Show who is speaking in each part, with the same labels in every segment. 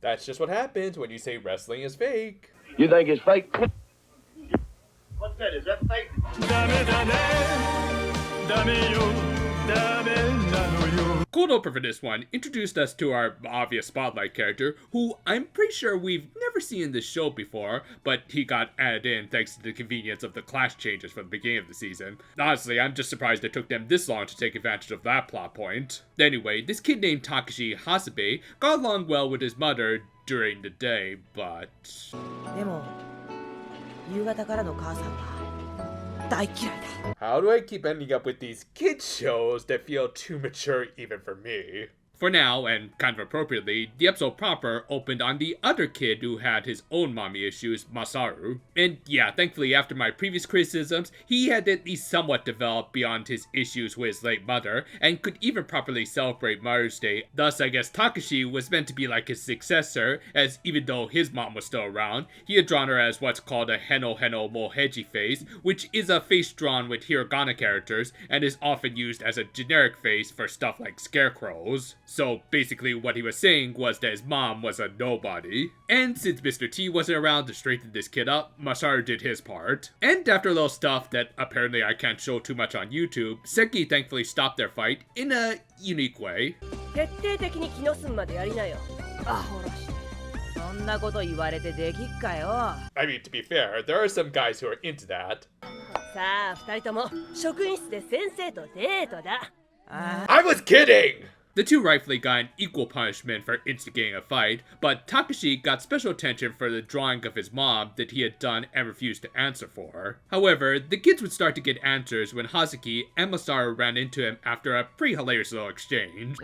Speaker 1: That's just what happens when you say wrestling is fake.
Speaker 2: You think it's fake? What's that? Is that fake?
Speaker 1: Cold opener for this one introduced us to our obvious spotlight character, who I'm pretty sure we've never seen in this show before, but he got added in thanks to the convenience of the class changes from the beginning of the season. Honestly, I'm just surprised it took them this long to take advantage of that plot point. Anyway, this kid named Takashi Hasebe got along well with his mother during the day, but... How do I keep ending up with these kids shows that feel too mature even for me? For now, and kind of appropriately, the episode proper opened on the other kid who had his own mommy issues, Masaru. And yeah, thankfully after my previous criticisms, he had at least somewhat developed beyond his issues with his late mother, and could even properly celebrate Mother's Day. Thus, I guess Takashi was meant to be like his successor, as even though his mom was still around, he had drawn her as what's called a Heno Heno Moheji face, which is a face drawn with hiragana characters, and is often used as a generic face for stuff like scarecrows. So basically what he was saying was that his mom was a nobody. And since Mr. T wasn't around to straighten this kid up, Masaru did his part. And after a little stuff that apparently I can't show too much on YouTube, Seki thankfully stopped their fight in a unique way.
Speaker 3: I
Speaker 1: mean, to be fair, there are some guys who are into that. I was kidding! The two rightfully got an equal punishment for instigating a fight, but Takashi got special attention for the drawing of his mom that he had done and refused to answer for. However, the kids would start to get answers when Hazuki and Masaru ran into him after a pretty hilarious little exchange.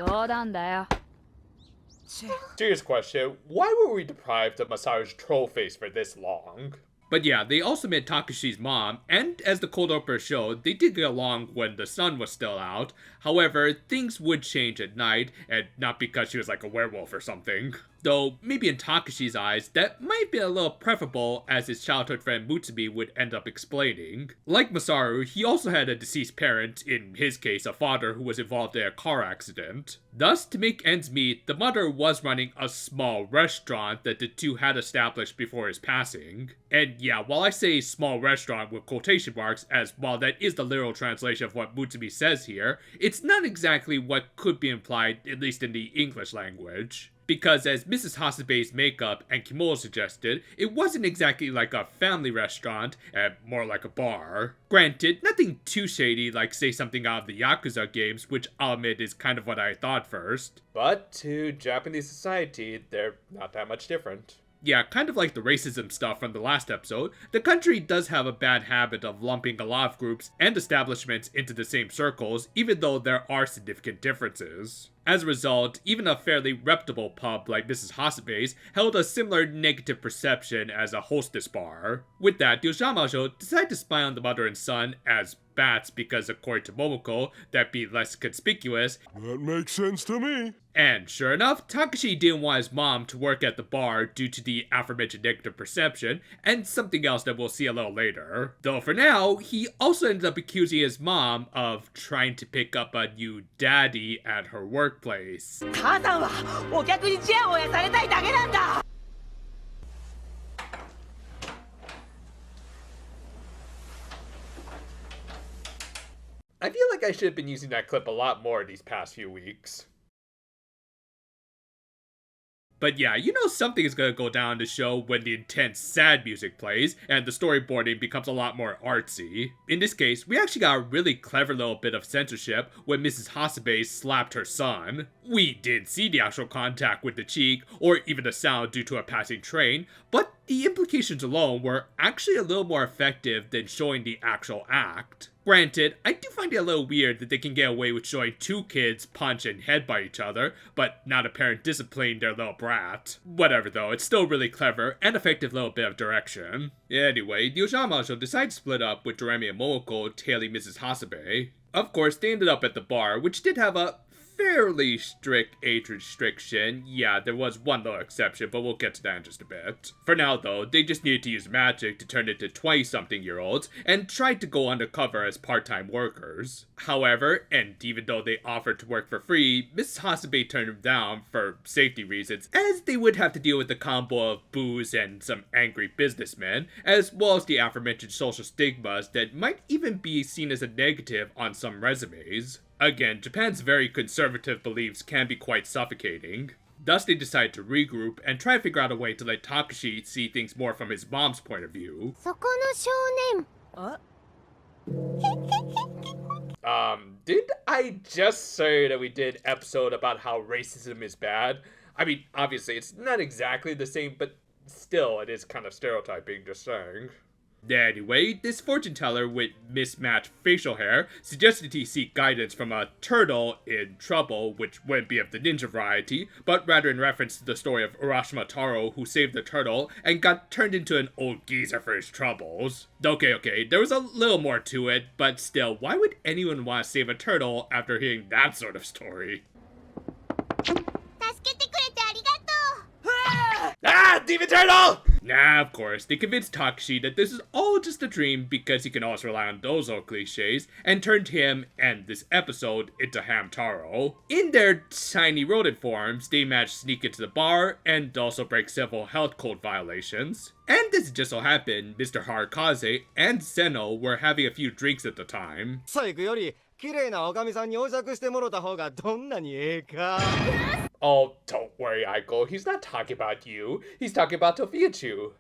Speaker 1: Serious question, why were we deprived of Masaru's troll face for this long? But yeah, they also met Takashi's mom, and as the cold opener showed, they did get along when the sun was still out. However, things would change at night, and not because she was like a werewolf or something. Though, maybe in Takashi's eyes, that might be a little preferable, as his childhood friend Mutsumi would end up explaining. Like Masaru, he also had a deceased parent, in his case a father who was involved in a car accident. Thus, to make ends meet, the mother was running a small restaurant that the two had established before his passing. And yeah, while I say small restaurant with quotation marks, as while that is the literal translation of what Mutsumi says here, it's not exactly what could be implied, at least in the English language. Because as Mrs. Hasebe's makeup and kimono suggested, it wasn't exactly like a family restaurant, and more like a bar. Granted, nothing too shady like say something out of the Yakuza games, which I'll admit is kind of what I thought first. But to Japanese society, they're not that much different. Yeah, kind of like the racism stuff from the last episode, the country does have a bad habit of lumping a lot of groups and establishments into the same circles, even though there are significant differences. As a result, even a fairly reputable pub like Mrs. Hasebe's held a similar negative perception as a hostess bar. With that, the Ojamajo decided to spy on the mother and son as bats because, according to Momoko, that'd be less conspicuous.
Speaker 4: That makes sense to me.
Speaker 1: And sure enough, Takashi didn't want his mom to work at the bar due to the aforementioned negative perception, and something else that we'll see a little later. Though for now, he also ended up accusing his mom of trying to pick up a new daddy at her workplace. I feel like I should have been using that clip a lot more these past few weeks. But yeah, you know something is gonna go down the show when the intense sad music plays and the storyboarding becomes a lot more artsy. In this case, we actually got a really clever little bit of censorship when Mrs. Hasebe slapped her son. We didn't see the actual contact with the cheek or even the sound due to a passing train, but the implications alone were actually a little more effective than showing the actual act. Granted, I do find it a little weird that they can get away with showing two kids punch and headbutt each other, but not a parent disciplining their little brat. Whatever though, it's still really clever and effective little bit of direction. Anyway, the Ojamajo decided to split up with Doremi and Momoko tailing Mrs. Hasebe. Of course, they ended up at the bar, which did have a fairly strict age restriction. Yeah, there was one little exception, but we'll get to that in just a bit. For now, though, they just needed to use magic to turn into 20-something-year-olds and tried to go undercover as part-time workers. However, and even though they offered to work for free, Mrs. Hasebe turned them down for safety reasons, as they would have to deal with the combo of booze and some angry businessmen, as well as the aforementioned social stigmas that might even be seen as a negative on some resumes. Again, Japan's very conservative beliefs can be quite suffocating. Thus, they decide to regroup and try to figure out a way to let Takashi see things more from his mom's point of view. Did I just say that we did an episode about how racism is bad? I mean, obviously, it's not exactly the same, but still, it is kind of stereotyping, just saying. Anyway, this fortune teller with mismatched facial hair suggested he seek guidance from a turtle in trouble, which wouldn't be of the ninja variety, but rather in reference to the story of Urashima Taro, who saved the turtle and got turned into an old geezer for his troubles. Okay, there was a little more to it, but still, why would anyone want to save a turtle after hearing that sort of story? Ah, Demon Turtle! Nah, of course, they convinced Takashi that this is all just a dream because he can also rely on those old cliches, and turned him and this episode into Hamtaro. In their tiny rodent forms, they managed to sneak into the bar and also break several health code violations. And this just so happened, Mr. Harakaze and Seno were having a few drinks at the time. Oh, don't worry, Aiko. He's not talking about you. He's talking about Tofiachu.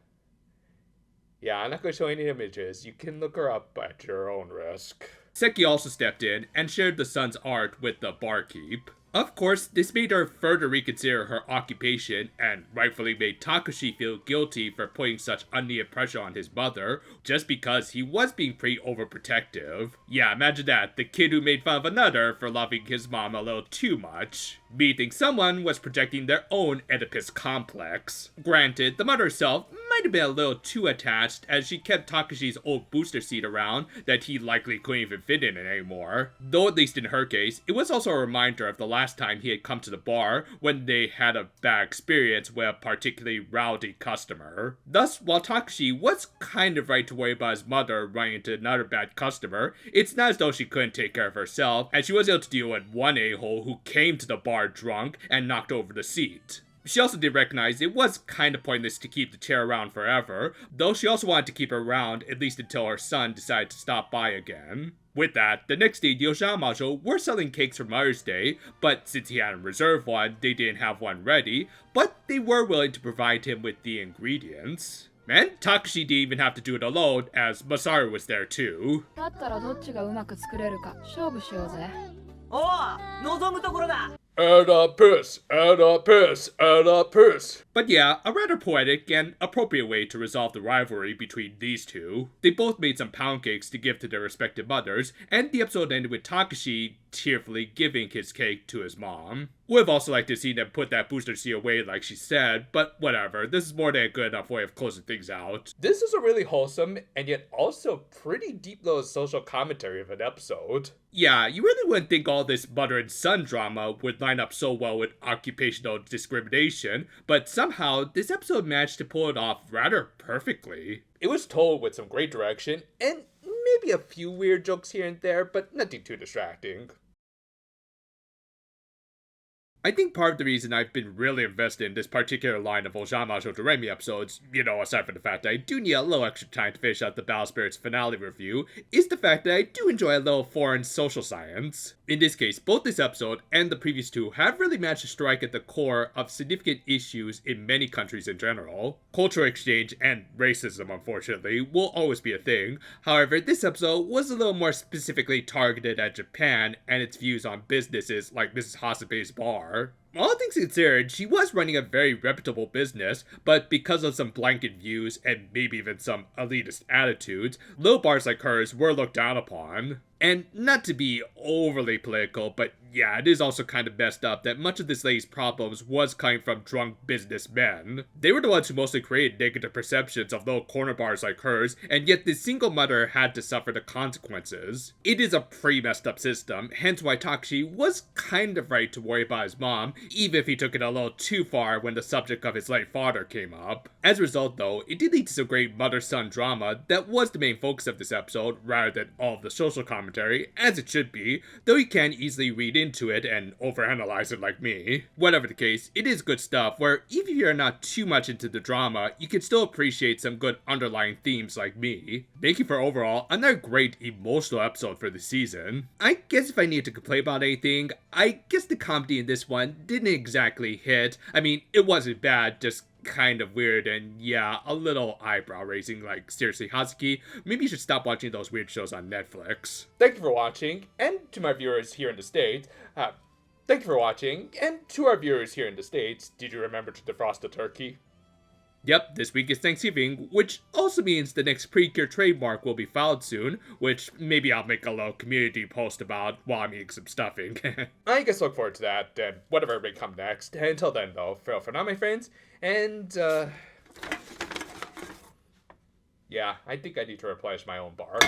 Speaker 1: Yeah, I'm not going to show any images. You can look her up at your own risk. Seki also stepped in and shared the son's art with the barkeep. Of course, this made her further reconsider her occupation and rightfully made Takashi feel guilty for putting such unneeded pressure on his mother just because he was being pretty overprotective. Yeah, imagine that, the kid who made fun of another for loving his mom a little too much. Me think someone was projecting their own Oedipus complex. Granted, the mother herself might have been a little too attached as she kept Takashi's old booster seat around that he likely couldn't even fit in it anymore. Though at least in her case, it was also a reminder of the last time he had come to the bar when they had a bad experience with a particularly rowdy customer. Thus, while Takashi was kind of right to worry about his mother running into another bad customer, it's not as though she couldn't take care of herself, and she was able to deal with one a-hole who came to the bar drunk and knocked over the seat. She also did recognize it was kind of pointless to keep the chair around forever, though she also wanted to keep her around at least until her son decided to stop by again. With that, the next day the Ojamajo were selling cakes for Mother's Day, but since he hadn't reserved one, they didn't have one ready, but they were willing to provide him with the ingredients. And Takashi didn't even have to do it alone, as Masaru was there too. Oedipus. But yeah, a rather poetic and appropriate way to resolve the rivalry between these two. They both made some pound cakes to give to their respective mothers, and the episode ended with Takashi tearfully giving his cake to his mom. Would've also liked to see them put that booster seat away like she said, but whatever, this is more than a good enough way of closing things out. This is a really wholesome, and yet also pretty deep little social commentary of an episode. Yeah, you really wouldn't think all this mother and son drama would line up so well with occupational discrimination, but somehow this episode managed to pull it off rather perfectly. It was told with some great direction, and maybe a few weird jokes here and there, but nothing too distracting. I think part of the reason I've been really invested in this particular line of Ojamajo Doremi episodes, aside from the fact that I do need a little extra time to finish out the Battle Spirits finale review, is the fact that I do enjoy a little foreign social science. In this case, both this episode and the previous two have really managed to strike at the core of significant issues in many countries in general. Cultural exchange and racism, unfortunately, will always be a thing. However, this episode was a little more specifically targeted at Japan and its views on businesses like Mrs. Hasebe's bar. All things considered, she was running a very reputable business, but because of some blanket views and maybe even some elitist attitudes, little bars like hers were looked down upon. And not to be overly political, but yeah, it is also kind of messed up that much of this lady's problems was coming from drunk businessmen. They were the ones who mostly created negative perceptions of little corner bars like hers, and yet the single mother had to suffer the consequences. It is a pretty messed up system, hence why Takashi was kind of right to worry about his mom, even if he took it a little too far when the subject of his late father came up. As a result though, it did lead to some great mother-son drama that was the main focus of this episode, rather than all of the social commentary, as it should be, though you can easily read into it and overanalyze it like me. Whatever the case, it is good stuff where even if you're not too much into the drama, you can still appreciate some good underlying themes like me, making for overall another great emotional episode for the season. I guess if I need to complain about anything, I guess the comedy in this one didn't exactly hit. I mean, it wasn't bad, just kind of weird and yeah, a little eyebrow raising, like seriously Hazuki, maybe you should stop watching those weird shows on Netflix. Thank you for watching, and to my viewers here in the States, thank you for watching, and to our viewers here in the States, did you remember to defrost the turkey? Yep, this week is Thanksgiving, which also means the next Precure trademark will be filed soon, which maybe I'll make a little community post about while I'm eating some stuffing. I guess look forward to that, and whatever may come next. Until then though, farewell for now my friends, and yeah, I think I need to replenish my own bar.